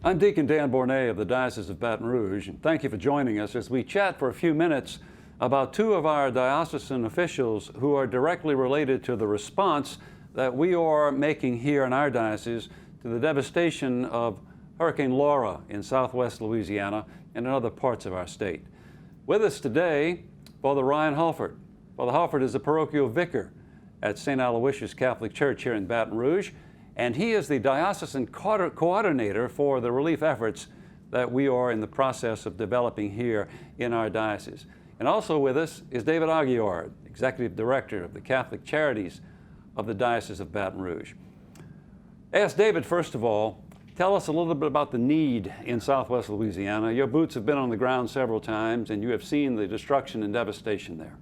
I'm Deacon Dan Bornay of the Diocese of Baton Rouge, and thank you for joining us as we chat for a few minutes about two of our diocesan officials who are directly related to the response that we are making here in our diocese to the devastation of Hurricane Laura in southwest Louisiana and in other parts of our state. With us today, Father Ryan Halford. Father Halford is the parochial vicar at St. Aloysius Catholic Church here in Baton Rouge, and he is the diocesan coordinator for the relief efforts that we are in the process of developing here in our diocese. And also with us is David Aguiar, Executive Director of the Catholic Charities of the Diocese of Baton Rouge. Ask David, first of all, tell us a little bit about the need in southwest Louisiana. Your boots have been on the ground several times, and you have seen the destruction and devastation there.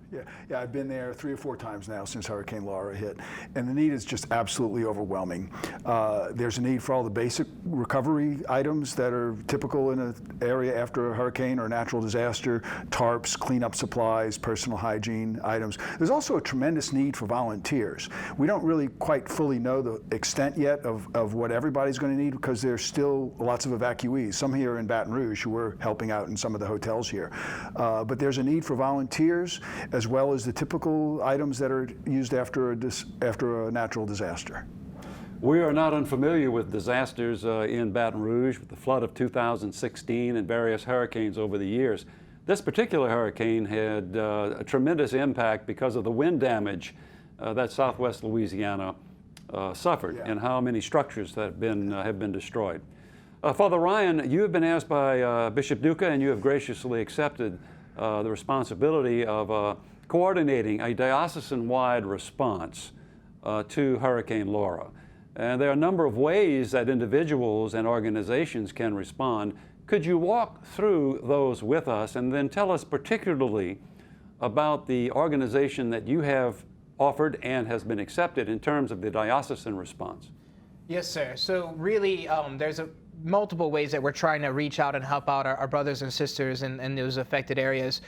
Yeah, I've been there 3 or 4 times now since Hurricane Laura hit, and the need is just absolutely overwhelming. There's a need for all the basic recovery items that are typical in an area after a hurricane or a natural disaster: tarps, cleanup supplies, personal hygiene items. There's also a tremendous need for volunteers. We don't really quite fully know the extent yet of what everybody's going to need, because there's still lots of evacuees, some here in Baton Rouge who are helping out in some of the hotels here. But there's a need for volunteers, as well as the typical items that are used after a natural disaster. We are not unfamiliar with disasters in Baton Rouge, with the flood of 2016 and various hurricanes over the years. This particular hurricane had a tremendous impact because of the wind damage that southwest Louisiana suffered, and how many structures that have been destroyed. Father Ryan, you have been asked by Bishop Duca, and you have graciously accepted the responsibility of coordinating a diocesan-wide response to Hurricane Laura. And there are a number of ways that individuals and organizations can respond. Could you walk through those with us, and then tell us particularly about the organization that you have offered and has been accepted in terms of the diocesan response? Yes, sir. So really, there's multiple ways that we're trying to reach out and help out our brothers and sisters in those affected areas.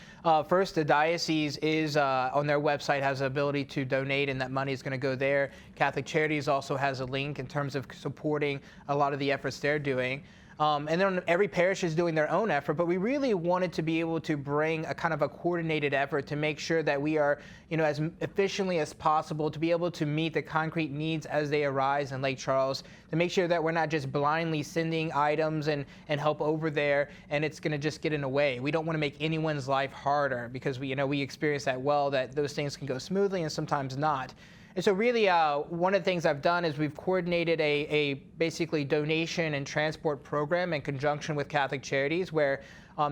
First, the diocese is on their website has the ability to donate, and that money is going to go there. Catholic Charities also has a link in terms of supporting a lot of the efforts they're doing. And then every parish is doing their own effort, but we really wanted to be able to bring a kind of a coordinated effort to make sure that we are, as efficiently as possible to be able to meet the concrete needs as they arise in Lake Charles, to make sure that we're not just blindly sending items and help over there and it's going to just get in the way. We don't want to make anyone's life harder, because we experience that well, that those things can go smoothly and sometimes not. And so really, one of the things I've done is we've coordinated a basically donation and transport program in conjunction with Catholic Charities, where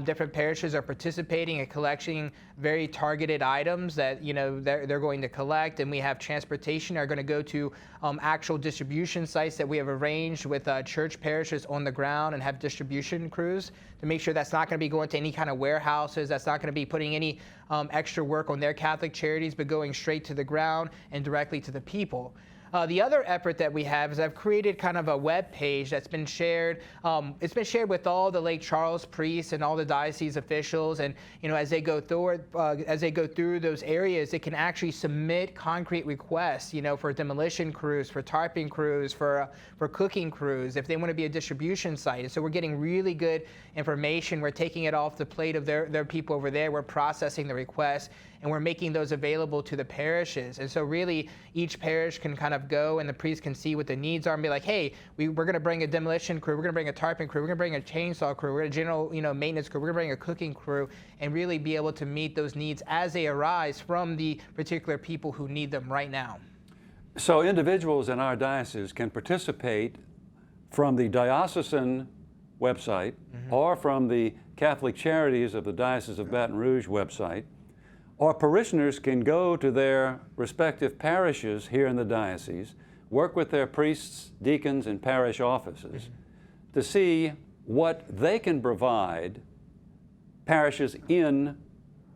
different parishes are participating and collecting very targeted items that they're going to collect, and we have transportation are going to go to actual distribution sites that we have arranged with church parishes on the ground, and have distribution crews to make sure that's not going to be going to any kind of warehouses, that's not going to be putting any extra work on their Catholic Charities, but going straight to the ground and directly to the people. The other effort that we have is I've created kind of a web page that's been shared. It's been shared with all the Lake Charles priests and all the diocese officials, and as they go through those areas, they can actually submit concrete requests, for demolition crews, for tarping crews, for cooking crews, if they want to be a distribution site. And so we're getting really good information. We're taking it off the plate of their people over there. We're processing the requests, and we're making those available to the parishes. And so really, each parish can kind of go, and the priest can see what the needs are and be like, hey, we're going to bring a demolition crew, we're going to bring a tarping crew, we're going to bring a chainsaw crew, we're going to general maintenance crew, we're going to bring a cooking crew, and really be able to meet those needs as they arise from the particular people who need them right now. So individuals in our diocese can participate from the diocesan website, or from the Catholic Charities of the Diocese of Baton Rouge website, or parishioners can go to their respective parishes here in the diocese, work with their priests, deacons, and parish offices to see what they can provide parishes in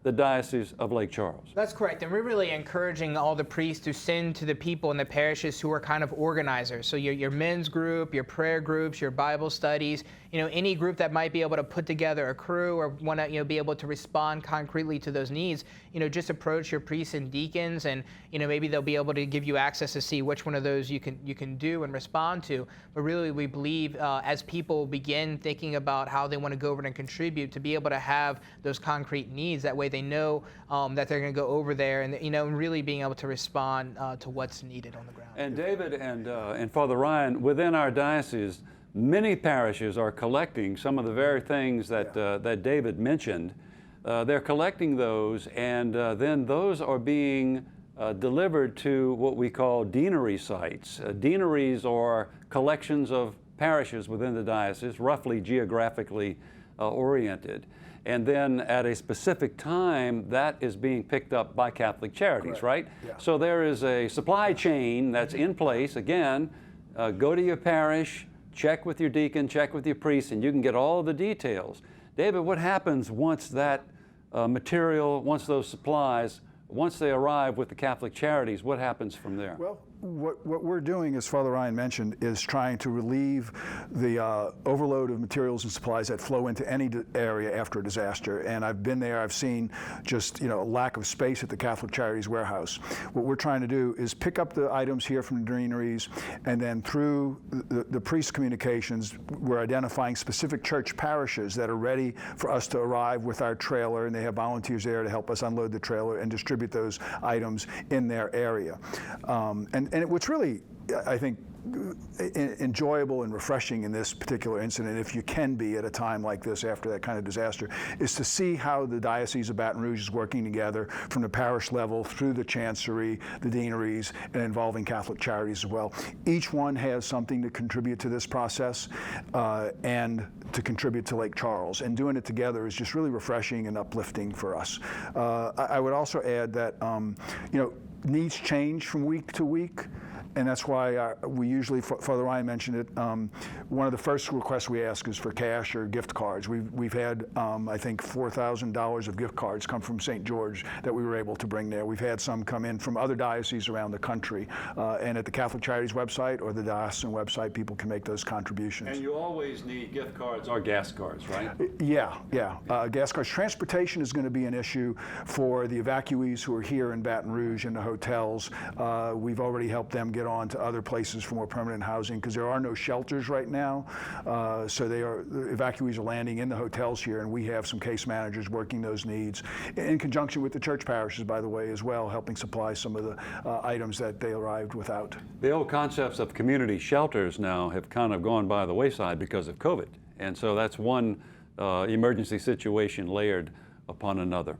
the Diocese of Lake Charles. That's correct, and we're really encouraging all the priests to send to the people in the parishes who are kind of organizers. So your men's group, your prayer groups, your Bible studies, any group that might be able to put together a crew or want to be able to respond concretely to those needs, just approach your priests and deacons, and maybe they'll be able to give you access to see which one of those you can do and respond to. But really, we believe as people begin thinking about how they want to go over and contribute, to be able to have those concrete needs, that way they know that they're going to go over there, and really being able to respond to what's needed on the ground. And David and Father Ryan, within our diocese, many parishes are collecting some of the very things that that David mentioned. They're collecting those, and then those are being delivered to what we call deanery sites. Deaneries are collections of parishes within the diocese, roughly geographically oriented. And then at a specific time, that is being picked up by Catholic Charities, right? Yeah. So there is a supply chain that's in place. Again, go to your parish, check with your deacon, check with your priest, and you can get all the details. David, what happens once that material, once those supplies, once they arrive with the Catholic Charities, what happens from there? Well, what we're doing, as Father Ryan mentioned, is trying to relieve the overload of materials and supplies that flow into any area after a disaster. And I've been there, I've seen just a lack of space at the Catholic Charities warehouse. What we're trying to do is pick up the items here from the deaneries, and then through the priest communications, we're identifying specific church parishes that are ready for us to arrive with our trailer, and they have volunteers there to help us unload the trailer and distribute those items in their area. And what's really, I think, enjoyable and refreshing in this particular incident, if you can be at a time like this after that kind of disaster, is to see how the Diocese of Baton Rouge is working together from the parish level through the chancery, the deaneries, and involving Catholic Charities as well. Each one has something to contribute to this process and to contribute to Lake Charles. And doing it together is just really refreshing and uplifting for us. I would also add that, needs change from week to week. And that's why we usually, Father Ryan mentioned it, one of the first requests we ask is for cash or gift cards. We've had, I think, $4,000 of gift cards come from St. George that we were able to bring there. We've had some come in from other dioceses around the country. And at the Catholic Charities website or the Diocesan website, people can make those contributions. And you always need gift cards or gas cards, right? Yeah. Gas cards. Transportation is going to be an issue for the evacuees who are here in Baton Rouge in the hotels. We've already helped them get on to other places for more permanent housing because there are no shelters right now. So the evacuees are landing in the hotels here, and we have some case managers working those needs in conjunction with the church parishes, by the way, as well, helping supply some of the items that they arrived without. The old concepts of community shelters now have kind of gone by the wayside because of COVID. And so that's one emergency situation layered upon another.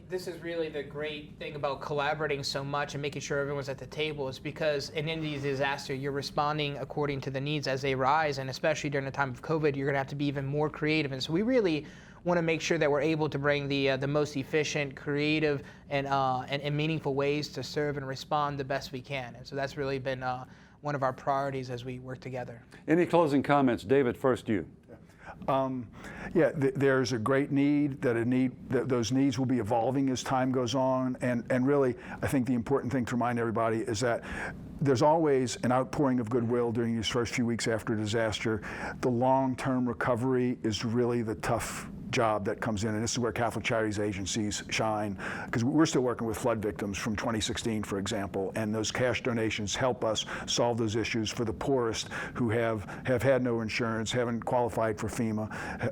This is really the great thing about collaborating so much and making sure everyone's at the table, is because in any disaster, you're responding according to the needs as they rise, and especially during the time of COVID, you're going to have to be even more creative. And so we really want to make sure that we're able to bring the most efficient, creative, and meaningful ways to serve and respond the best we can. And so that's really been one of our priorities as we work together. Any closing comments? David, first you. There's a great need, that those needs will be evolving as time goes on, and really, I think the important thing to remind everybody is that there's always an outpouring of goodwill during these first few weeks after a disaster. The long-term recovery is really the tough job that comes in, and this is where Catholic Charities agencies shine, because we're still working with flood victims from 2016, for example, and those cash donations help us solve those issues for the poorest who have had no insurance, haven't qualified for FEMA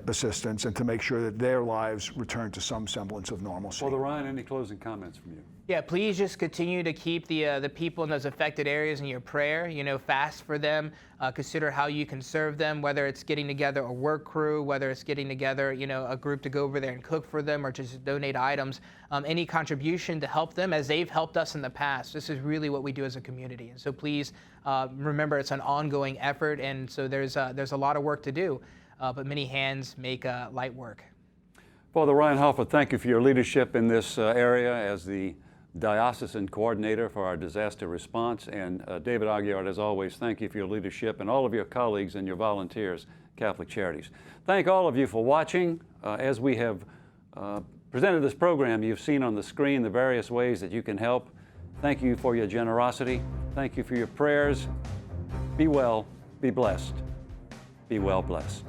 assistance, and to make sure that their lives return to some semblance of normalcy. Father Ryan, any closing comments from you? Yeah, please just continue to keep the people in those affected areas in your prayer. Fast for them. Consider how you can serve them, whether it's getting together a work crew, whether it's getting together, a group to go over there and cook for them, or just donate items. Any contribution to help them, as they've helped us in the past. This is really what we do as a community. And so please remember, it's an ongoing effort, and so there's a lot of work to do, but many hands make light work. Father Ryan Halford, thank you for your leadership in this area as the Diocesan Coordinator for our disaster response. And David Aguiar, as always, thank you for your leadership, and all of your colleagues and your volunteers, Catholic Charities. Thank all of you for watching. As we have presented this program, you've seen on the screen the various ways that you can help. Thank you for your generosity. Thank you for your prayers. Be well, be blessed, be well blessed.